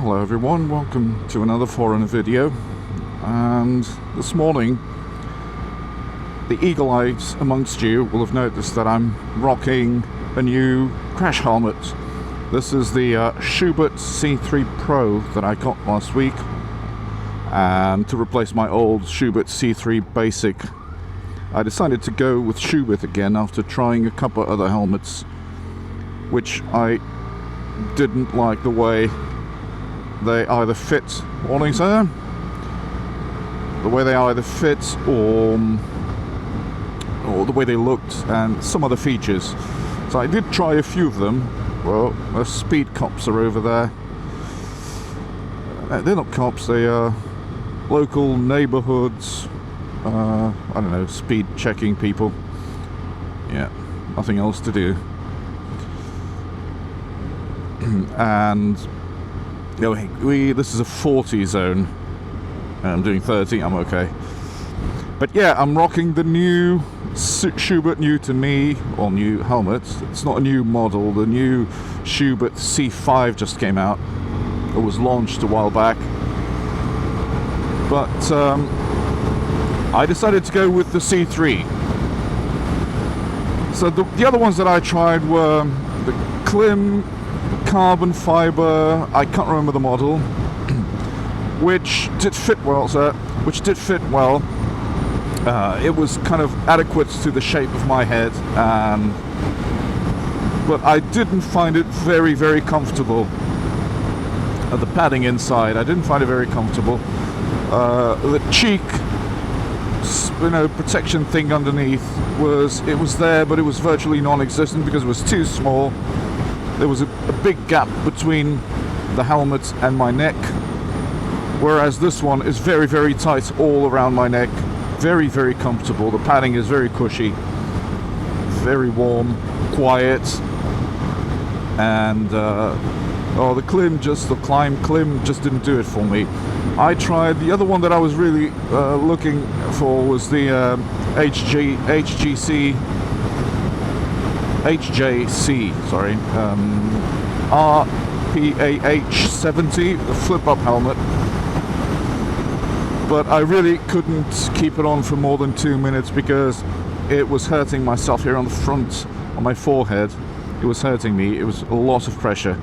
Hello everyone, welcome to another foreigner video. And this morning, the eagle-eyes amongst you will have noticed that I'm rocking a new crash helmet. This is the Schuberth C3 Pro that I got last week, and to replace my old Schuberth C3 Basic. I decided to go with Schuberth again after trying a couple of other helmets, which I didn't like the way they either fit, morning sir, the way they either fit or the way they looked, and some other features. So I did try a few of them. Well, the speed cops are over there. They're not cops, they are local neighborhoods, I don't know, speed checking people. Yeah, nothing else to do. And you know, this is a 40 zone, and I'm doing 30. I'm okay. But yeah, I'm rocking the new Schuberth, new to me, or new helmet. It's not a new model. The new Schuberth C5 just came out. It was launched a while back, but I decided to go with the C3. So the other ones that I tried were the Klim carbon fiber, I can't remember the model, which did fit well, sir, it was kind of adequate to the shape of my head, but I didn't find it very, very comfortable. The padding inside, I didn't find it very comfortable. The cheek, you know, protection thing underneath was there, but it was virtually non-existent because it was too small. There was a big gap between the helmet and my neck, whereas this one is very, very tight all around my neck. Very, very comfortable. The padding is very cushy, very warm, quiet, and the Klim just didn't do it for me. I tried the other one that I was really looking for was the HJC, sorry, RPAH70, the flip-up helmet. But I really couldn't keep it on for more than 2 minutes because it was hurting myself here on the front, on my forehead. It was hurting me. It was a lot of pressure.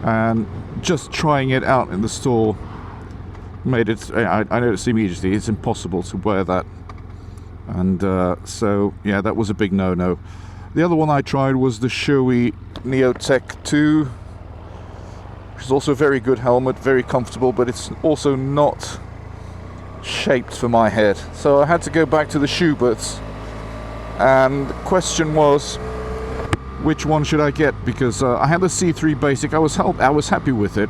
And just trying it out in the store made it, I noticed immediately, it's impossible to wear that. And so, yeah, that was a big no-no. The other one I tried was the Shoei Neotech 2, which is also a very good helmet, very comfortable, but it's also not shaped for my head. So I had to go back to the Schuberths, and the question was, which one should I get? Because I had the C3 Basic, I was happy with it,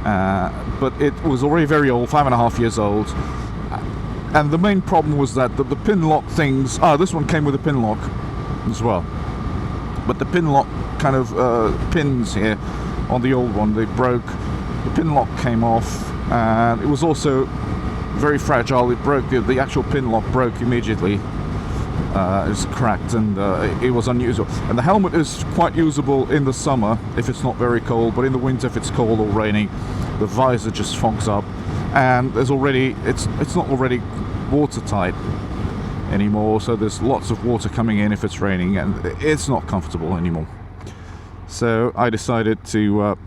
but it was already very old, 5.5 years old. And the main problem was that the pin lock things... this one came with a pin lock as well. But the pin lock kind of pins here on the old one, they broke. The pin lock came off, and it was also very fragile. It broke, the actual pin lock broke immediately. It was cracked, and it was unusable. And the helmet is quite usable in the summer if it's not very cold, but in the winter if it's cold or raining, the visor just fogs up. And there's already, it's not already watertight anymore, so there's lots of water coming in if it's raining, and it's not comfortable anymore. So I decided to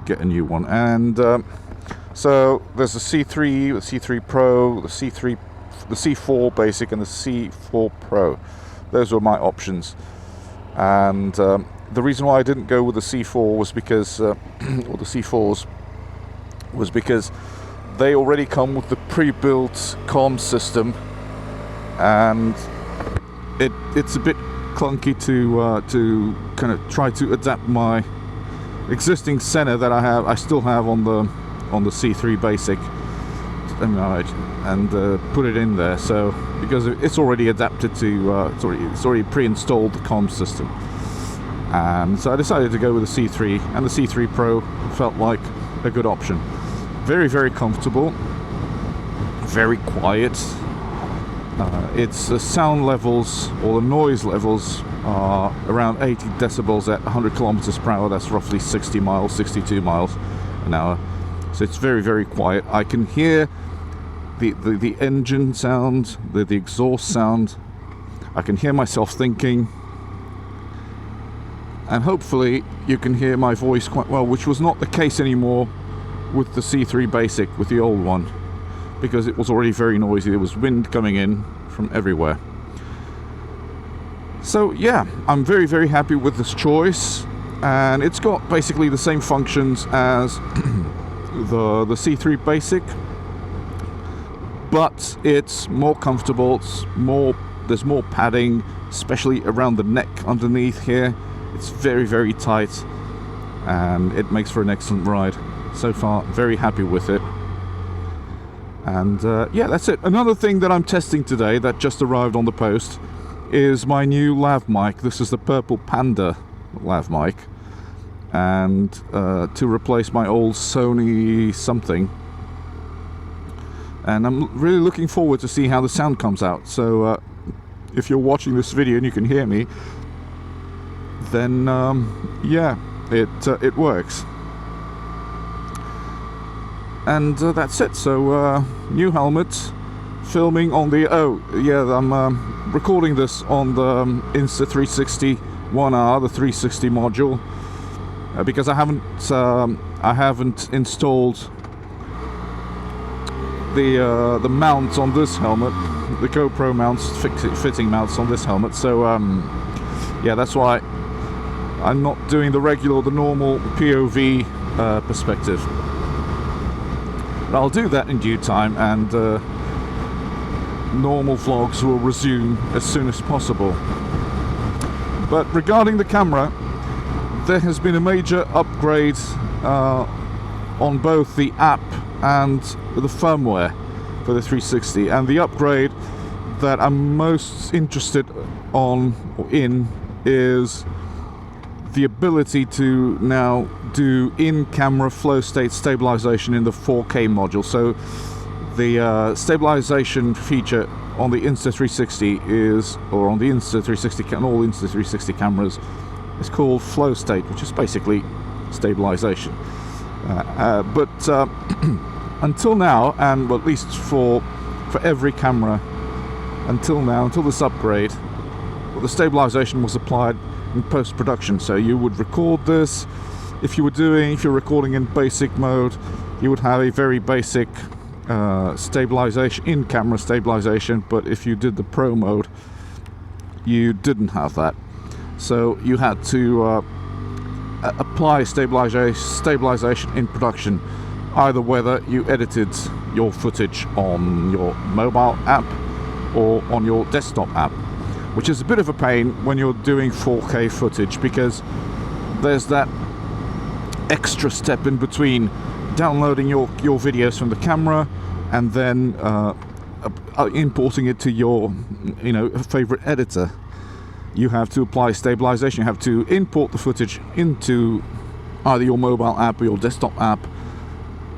get a new one, and so there's the C3, the C3 Pro, the C4 Basic, and the C4 Pro. Those were my options, and the reason why I didn't go with the C4 was because, or the C4s, was because they already come with the pre-built comm system, and it's a bit clunky to kind of try to adapt my existing center that I still have on the C3 Basic, and put it in there. So because it's already adapted to, it's already pre-installed the comm system, and so I decided to go with the C3, and the C3 Pro felt like a good option. Very, very comfortable, very quiet. Its sound levels, or the noise levels, are around 80 decibels at 100 kilometers per hour. That's roughly 60 miles, 62 miles an hour. So it's very, very quiet. I can hear the engine sound, the exhaust sound. I can hear myself thinking. And hopefully you can hear my voice quite well, which was not the case anymore with the C3 Basic, with the old one, because it was already very noisy. There was wind coming in from everywhere. So yeah, I'm very, very happy with this choice, and it's got basically the same functions as the C3 Basic, but it's more comfortable. There's more padding, especially around the neck underneath here. It's very, very tight, and it makes for an excellent ride. So far, very happy with it. And yeah, that's it. Another thing that I'm testing today that just arrived on the post is my new lav mic. This is the Purple Panda lav mic, and to replace my old Sony something. And I'm really looking forward to see how the sound comes out. So if you're watching this video and you can hear me, then yeah, it works. And that's it. So new helmet, filming on the I'm recording this on the Insta360 1R, the 360 module, because I haven't installed the mounts on this helmet, the GoPro mounts, fitting mounts on this helmet. So yeah, that's why I'm not doing the normal POV perspective. But I'll do that in due time, and normal vlogs will resume as soon as possible. But regarding the camera, there has been a major upgrade on both the app and the firmware for the 360, and the upgrade that I'm most interested in is the ability to now do in-camera flow state stabilization in the 4K module. So the stabilization feature on the Insta360 is, or on the Insta360, all Insta360 cameras, is called flow state, which is basically stabilization. But until now, and well, at least for every camera until now, until this upgrade, well, the stabilization was applied in post-production. So you would record this. If you're recording in basic mode, you would have a very basic stabilization, in-camera stabilization. But if you did the pro mode, you didn't have that. So you had to apply stabilization in production, either whether you edited your footage on your mobile app or on your desktop app, which is a bit of a pain when you're doing 4K footage, because there's that extra step in between downloading your videos from the camera and then importing it to your favorite editor. You have to apply stabilization. You have to import the footage into either your mobile app or your desktop app,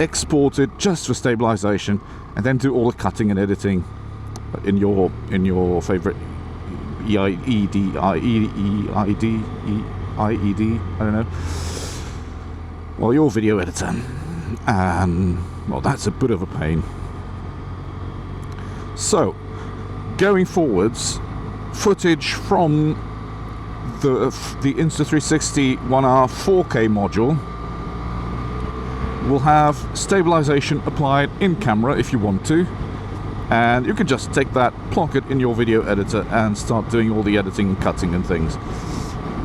export it just for stabilization, and then do all the cutting and editing in your favorite IED, I don't know. Well, your video editor. And well, that's a bit of a pain. So, going forwards, footage from the Insta360 1R 4K module will have stabilization applied in camera if you want to, and you can just take that, plonk it in your video editor, and start doing all the editing and cutting and things,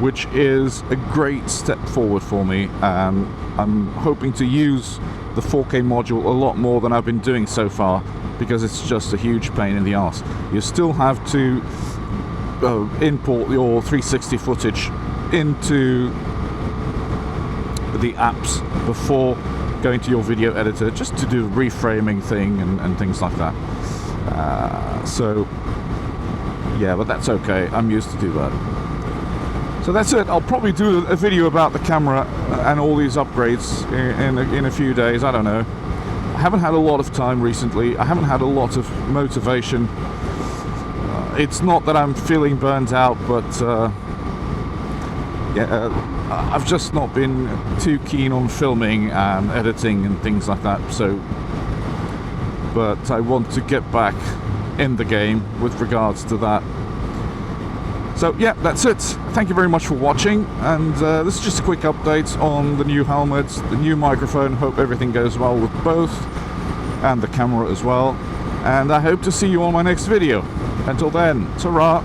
which is a great step forward for me. And I'm hoping to use the 4K module a lot more than I've been doing so far, because it's just a huge pain in the arse. You still have to import your 360 footage into the apps before going to your video editor, just to do a reframing thing and things like that. So yeah, but that's okay, I'm used to do that. So that's it. I'll probably do a video about the camera and all these upgrades in a few days. I don't know. I haven't had a lot of time recently. I haven't had a lot of motivation. It's not that I'm feeling burnt out, but yeah, I've just not been too keen on filming and editing and things like that, so, but I want to get back in the game with regards to that. So yeah, that's it. Thank you very much for watching, and this is just a quick update on the new helmet, the new microphone. Hope everything goes well with both, and the camera as well, and I hope to see you on my next video. Until then, ta-ra!